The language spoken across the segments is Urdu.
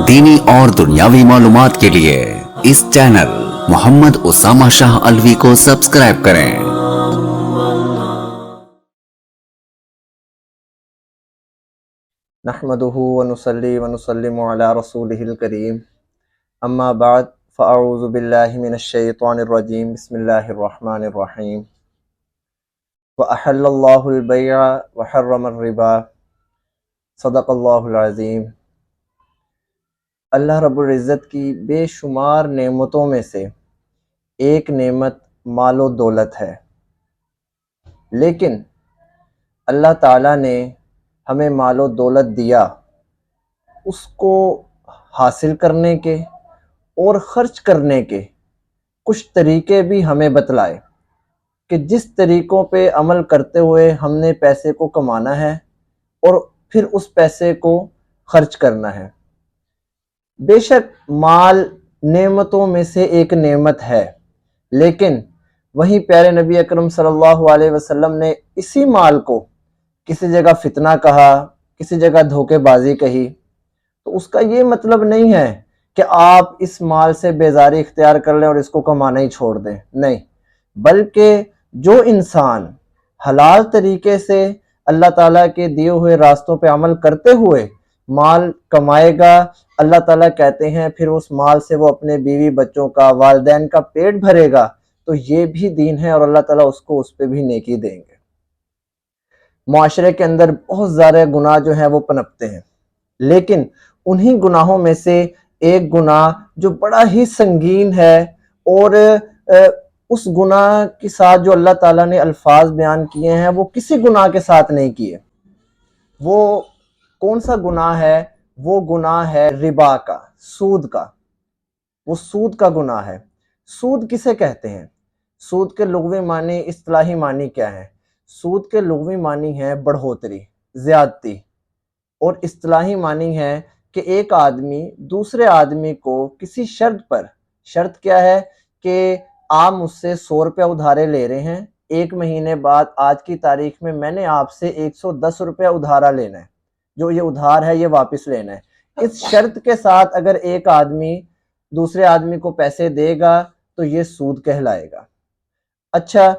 دینی اور دنیاوی معلومات کے لیے اس چینل محمد اسامہ شاہ الوی کو سبسکرائب کریں۔ نحمده ونصلي ونسلم على رسوله الكريم اما بعد فاعوذ باللہ من الشیطان الرجیم بسم اللہ الرحمن الرحیم وأحل اللہ البیع وحرم الربا صدق اللہ العظیم۔ اللہ رب العزت کی بے شمار نعمتوں میں سے ایک نعمت مال و دولت ہے، لیکن اللہ تعالیٰ نے ہمیں مال و دولت دیا، اس کو حاصل کرنے کے اور خرچ کرنے کے کچھ طریقے بھی ہمیں بتلائے کہ جس طریقوں پہ عمل کرتے ہوئے ہم نے پیسے کو کمانا ہے اور پھر اس پیسے کو خرچ کرنا ہے۔ بے شک مال نعمتوں میں سے ایک نعمت ہے، لیکن وہیں پیارے نبی اکرم صلی اللہ علیہ وسلم نے اسی مال کو کسی جگہ فتنہ کہا، کسی جگہ دھوکے بازی کہی، تو اس کا یہ مطلب نہیں ہے کہ آپ اس مال سے بیزاری اختیار کر لیں اور اس کو کمانا ہی چھوڑ دیں، نہیں، بلکہ جو انسان حلال طریقے سے اللہ تعالیٰ کے دیے ہوئے راستوں پہ عمل کرتے ہوئے مال کمائے گا، اللہ تعالیٰ کہتے ہیں پھر اس مال سے وہ اپنے بیوی بچوں کا، والدین کا پیٹ بھرے گا، تو یہ بھی دین ہے اور اللہ تعالیٰ اس کو اس پہ بھی نیکی دیں گے۔ معاشرے کے اندر بہت زیادہ گناہ جو ہیں وہ پنپتے ہیں، لیکن انہی گناہوں میں سے ایک گناہ جو بڑا ہی سنگین ہے اور اس گناہ کے ساتھ جو اللہ تعالیٰ نے الفاظ بیان کیے ہیں وہ کسی گناہ کے ساتھ نہیں کیے۔ وہ کون سا گناہ ہے؟ وہ گناہ ہے ربا کا، سود کا۔ وہ سود کا گناہ ہے۔ سود کسے کہتے ہیں؟ سود کے لغوی معنی، اصطلاحی معنی کیا ہے؟ سود کے لغوی معنی ہے بڑھوتری، زیادتی، اور اصطلاحی معنی ہے کہ ایک آدمی دوسرے آدمی کو کسی شرط پر، شرط کیا ہے کہ آپ مجھ سے 100 روپیہ ادھارے لے رہے ہیں، ایک مہینے بعد آج کی تاریخ میں میں نے آپ سے 110 روپیہ ادھارا لینا ہے، جو یہ ادھار ہے یہ واپس لینا ہے۔ اس شرط کے ساتھ اگر ایک آدمی دوسرے آدمی کو پیسے دے گا تو یہ سود کہلائے گا۔ اچھا،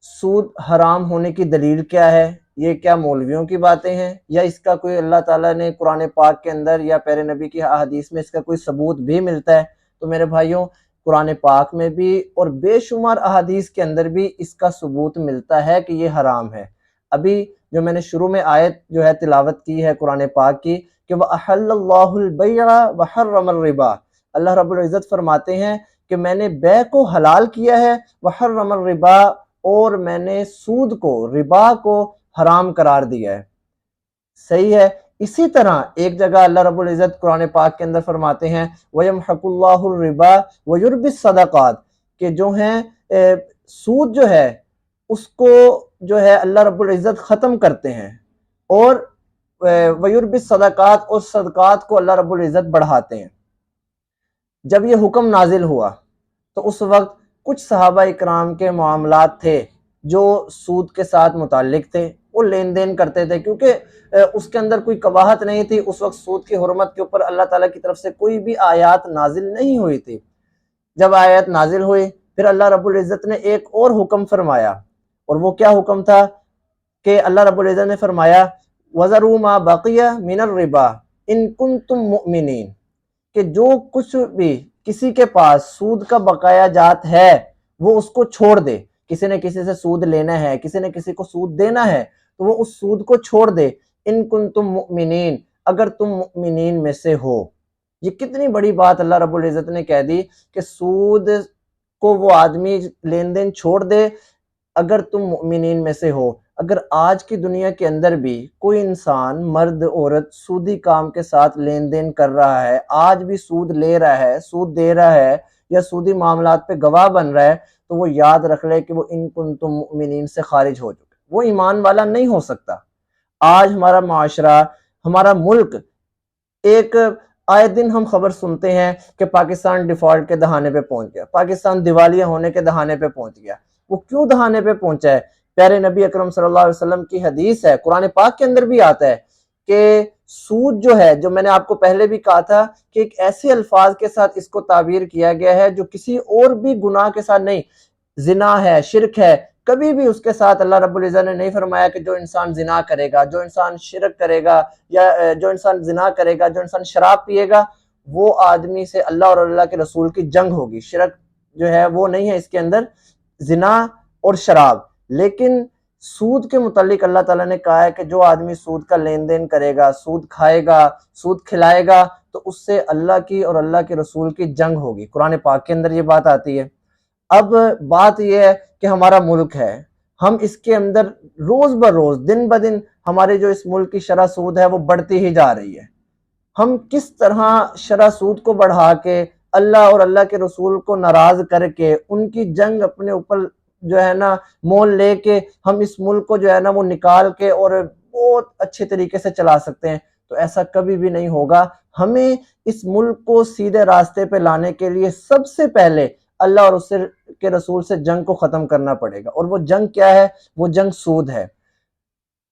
سود حرام ہونے کی دلیل کیا ہے؟ یہ کیا مولویوں کی باتیں ہیں یا اس کا کوئی اللہ تعالیٰ نے قرآن پاک کے اندر یا پیارے نبی کی احادیث میں اس کا کوئی ثبوت بھی ملتا ہے؟ تو میرے بھائیوں، قرآن پاک میں بھی اور بے شمار احادیث کے اندر بھی اس کا ثبوت ملتا ہے کہ یہ حرام ہے۔ ابھی جو میں نے شروع میں آیت جو ہے تلاوت کی ہے قرآن پاک کی کہ وَأَحَلَّ اللَّهُ الْبَيْعَ وَحَرَّمَ الرِّبَا، اللہ رب العزت فرماتے ہیں کہ میں نے بیع کو حلال کیا ہے، وحرم الربا، اور میں نے سود کو، ربا کو حرام قرار دیا ہے۔ صحیح ہے۔ اسی طرح ایک جگہ اللہ رب العزت قرآن پاک کے اندر فرماتے ہیں وَيَمْحَقُ اللَّهُ الرِّبَا وَيُرْبِي الصَّدَقَاتِ، کہ جو ہیں سود جو ہے اس کو جو ہے اللہ رب العزت ختم کرتے ہیں، اور وَيُرْبِي الصَّدَقَاتِ، اور صدقات کو اللہ رب العزت بڑھاتے ہیں۔ جب یہ حکم نازل ہوا تو اس وقت کچھ صحابہ اکرام کے معاملات تھے جو سود کے ساتھ متعلق تھے، وہ لین دین کرتے تھے، کیونکہ اس کے اندر کوئی قباحت نہیں تھی، اس وقت سود کی حرمت کے اوپر اللہ تعالیٰ کی طرف سے کوئی بھی آیات نازل نہیں ہوئی تھی۔ جب آیات نازل ہوئی پھر اللہ رب العزت نے ایک اور حکم فرمایا، اور وہ کیا حکم تھا کہ اللہ رب العزت نے فرمایا وَذَرُوا مَا بَقِيَ مِنَ الرِّبَا إِن كُنتُم مُؤْمِنِينَ، کہ جو کچھ بھی کسی کے پاس سود کا بقایا جات ہے وہ اس کو چھوڑ دے۔ کسی نے کسی سے سود لینا ہے، کسی نے کسی کو سود دینا ہے، تو وہ اس سود کو چھوڑ دے۔ ان کنتم مؤمنین، اگر تم مؤمنین میں سے ہو۔ یہ کتنی بڑی بات اللہ رب العزت نے کہہ دی کہ سود کو وہ آدمی لین دین چھوڑ دے اگر تم مؤمنین میں سے ہو۔ اگر آج کی دنیا کے اندر بھی کوئی انسان، مرد عورت، سودی کام کے ساتھ لین دین کر رہا ہے، آج بھی سود لے رہا ہے، سود دے رہا ہے، یا سودی معاملات پہ گواہ بن رہا ہے، تو وہ یاد رکھ لے کہ وہ ان کنتم مؤمنین سے خارج ہو چکے، وہ ایمان والا نہیں ہو سکتا۔ آج ہمارا معاشرہ، ہمارا ملک، ایک آئے دن ہم خبر سنتے ہیں کہ پاکستان ڈیفالٹ کے دہانے پہ پہنچ گیا، پاکستان دیوالیہ ہونے کے دہانے پہ پہنچ گیا۔ وہ کیوں دہانے پہ پہنچا ہے؟ پیارے نبی اکرم صلی اللہ علیہ وسلم کی حدیث ہے، قرآن پاک کے اندر بھی آتا ہے کہ سود جو ہے، جو میں نے آپ کو پہلے بھی کہا تھا کہ ایک ایسے الفاظ کے ساتھ اس کو تعبیر کیا گیا ہے جو کسی اور بھی گناہ کے ساتھ نہیں، زنا ہے، شرک ہے، کبھی بھی اس کے ساتھ اللہ رب العزت نے نہیں فرمایا کہ جو انسان زنا کرے گا، جو انسان شرک کرے گا، یا جو انسان زنا کرے گا، جو انسان شراب پیے گا، وہ آدمی سے اللہ اور اللہ کے رسول کی جنگ ہوگی۔ شرک جو ہے وہ نہیں ہے اس کے اندر، زنا اور شراب۔ لیکن سود کے متعلق اللہ تعالیٰ نے کہا ہے کہ جو آدمی سود کا لین دین کرے گا، سود کھائے گا، سود کھلائے گا، تو اس سے اللہ کی اور اللہ کے رسول کی جنگ ہوگی۔ قرآن پاک کے اندر یہ بات آتی ہے۔ اب بات یہ ہے کہ ہمارا ملک ہے، ہم اس کے اندر روز بروز، دن بدن ہمارے جو اس ملک کی شرح سود ہے وہ بڑھتی ہی جا رہی ہے۔ ہم کس طرح شرح سود کو بڑھا کے اللہ اور اللہ کے رسول کو ناراض کر کے ان کی جنگ اپنے اوپر جو ہے نا مول لے کے ہم اس ملک کو جو ہے نا وہ نکال کے اور بہت اچھے طریقے سے چلا سکتے ہیں، تو ایسا کبھی بھی نہیں ہوگا۔ ہمیں اس ملک کو سیدھے راستے پہ لانے کے لیے سب سے پہلے اللہ اور اس کے رسول سے جنگ کو ختم کرنا پڑے گا، اور وہ جنگ کیا ہے؟ وہ جنگ سود ہے۔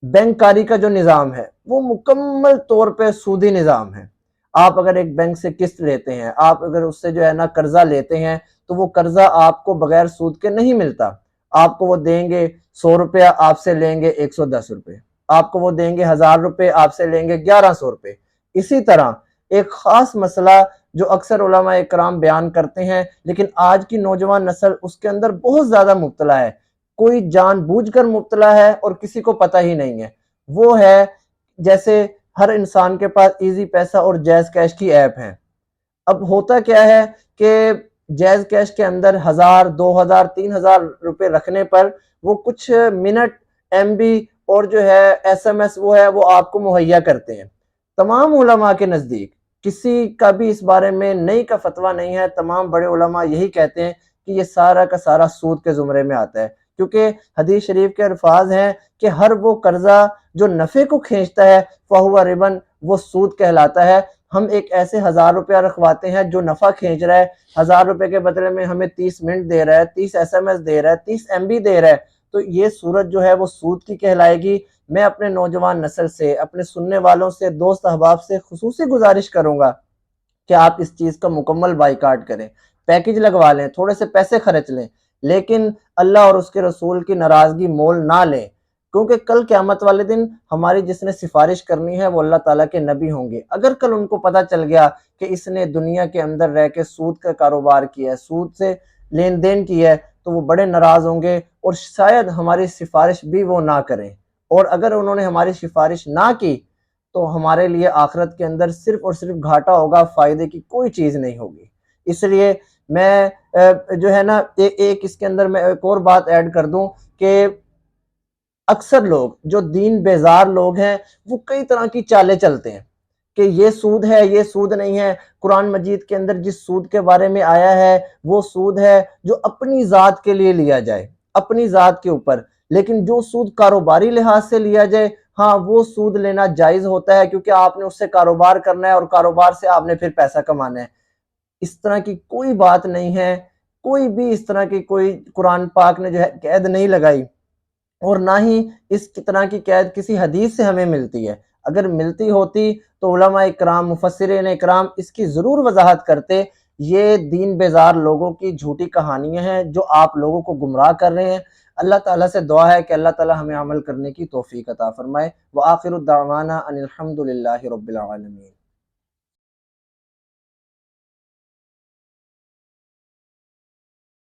بینک کاری کا جو نظام ہے وہ مکمل طور پہ سودی نظام ہے۔ آپ اگر ایک بینک سے قسط لیتے ہیں، آپ اگر اس سے جو ہے نا قرضہ لیتے ہیں، تو وہ قرضہ آپ کو بغیر سود کے نہیں ملتا۔ آپ کو وہ دیں گے 100 روپیہ، آپ سے لیں گے 110 روپے۔ آپ کو وہ دیں گے 1000 روپے، آپ سے لیں گے 1100 روپے۔ اسی طرح ایک خاص مسئلہ جو اکثر علماء اکرام بیان کرتے ہیں لیکن آج کی نوجوان نسل اس کے اندر بہت زیادہ مبتلا ہے، کوئی جان بوجھ کر مبتلا ہے اور کسی کو پتہ ہی نہیں ہے، وہ ہے جیسے ہر انسان کے پاس ایزی پیسہ اور جیز کیش کی ایپ ہے۔ اب ہوتا کیا ہے کہ جیز کیش کے اندر 1000 2000 3000 روپے رکھنے پر وہ کچھ منٹ ایم بی اور جو ہے ایس ایم ایس وہ ہے وہ آپ کو مہیا کرتے ہیں۔ تمام علماء کے نزدیک کسی کا بھی اس بارے میں نئی کا فتویٰ نہیں ہے، تمام بڑے علماء یہی کہتے ہیں کہ یہ سارا کا سارا سود کے زمرے میں آتا ہے، کیونکہ حدیث شریف کے الفاظ ہیں کہ ہر وہ قرضہ جو نفع کو کھینچتا ہے فہو ربن، وہ سود کہلاتا ہے۔ ہم ایک ایسے 1000 روپیہ رکھواتے ہیں جو نفع کھینچ رہا ہے، 1000 روپے کے بدلے میں ہمیں 30 منٹ دے رہا ہے، 30 ایس ایم ایس دے رہا ہے، 30 ایم بی دے رہا ہے، تو یہ صورت جو ہے وہ سود کی کہلائے گی۔ میں اپنے نوجوان نسل سے، اپنے سننے والوں سے، دوست احباب سے خصوصی گزارش کروں گا کہ آپ اس چیز کا مکمل بائیکاٹ کریں، پیکج لگوا لیں، تھوڑے سے پیسے خرچ لیں، لیکن اللہ اور اس کے رسول کی ناراضگی مول نہ لیں، کیونکہ کل قیامت والے دن ہماری جس نے سفارش کرنی ہے وہ اللہ تعالیٰ کے نبی ہوں گے۔ اگر کل ان کو پتہ چل گیا کہ اس نے دنیا کے اندر رہ کے سود کا کاروبار کیا ہے، سود سے لین دین کیا ہے، تو وہ بڑے ناراض ہوں گے اور شاید ہماری سفارش بھی وہ نہ کریں، اور اگر انہوں نے ہماری سفارش نہ کی تو ہمارے لیے آخرت کے اندر صرف اور صرف گھاٹا ہوگا، فائدے کی کوئی چیز نہیں ہوگی۔ اس لیے میں جو ہے نا ایک اس کے اندر میں ایک اور بات ایڈ کر دوں کہ اکثر لوگ جو دین بیزار لوگ ہیں وہ کئی طرح کی چالیں چلتے ہیں کہ یہ سود ہے، یہ سود نہیں ہے۔ قرآن مجید کے اندر جس سود کے بارے میں آیا ہے وہ سود ہے جو اپنی ذات کے لیے لیا جائے، اپنی ذات کے اوپر، لیکن جو سود کاروباری لحاظ سے لیا جائے، ہاں وہ سود لینا جائز ہوتا ہے، کیونکہ آپ نے اس سے کاروبار کرنا ہے اور کاروبار سے آپ نے پھر پیسہ کمانا ہے۔ اس طرح کی کوئی بات نہیں ہے، کوئی بھی اس طرح کی کوئی قرآن پاک نے جو ہے قید نہیں لگائی، اور نہ ہی اس طرح کی قید کسی حدیث سے ہمیں ملتی ہے۔ اگر ملتی ہوتی تو علماء اکرام، مفسرین اکرام اس کی ضرور وضاحت کرتے۔ یہ دین بیزار لوگوں کی جھوٹی کہانیاں ہیں جو آپ لوگوں کو گمراہ کر رہے ہیں۔ اللہ تعالیٰ سے دعا ہے کہ اللہ تعالیٰ ہمیں عمل کرنے کی توفیق عطا فرمائے۔ وآخر الدعوانا ان الحمد للہ رب العالمین۔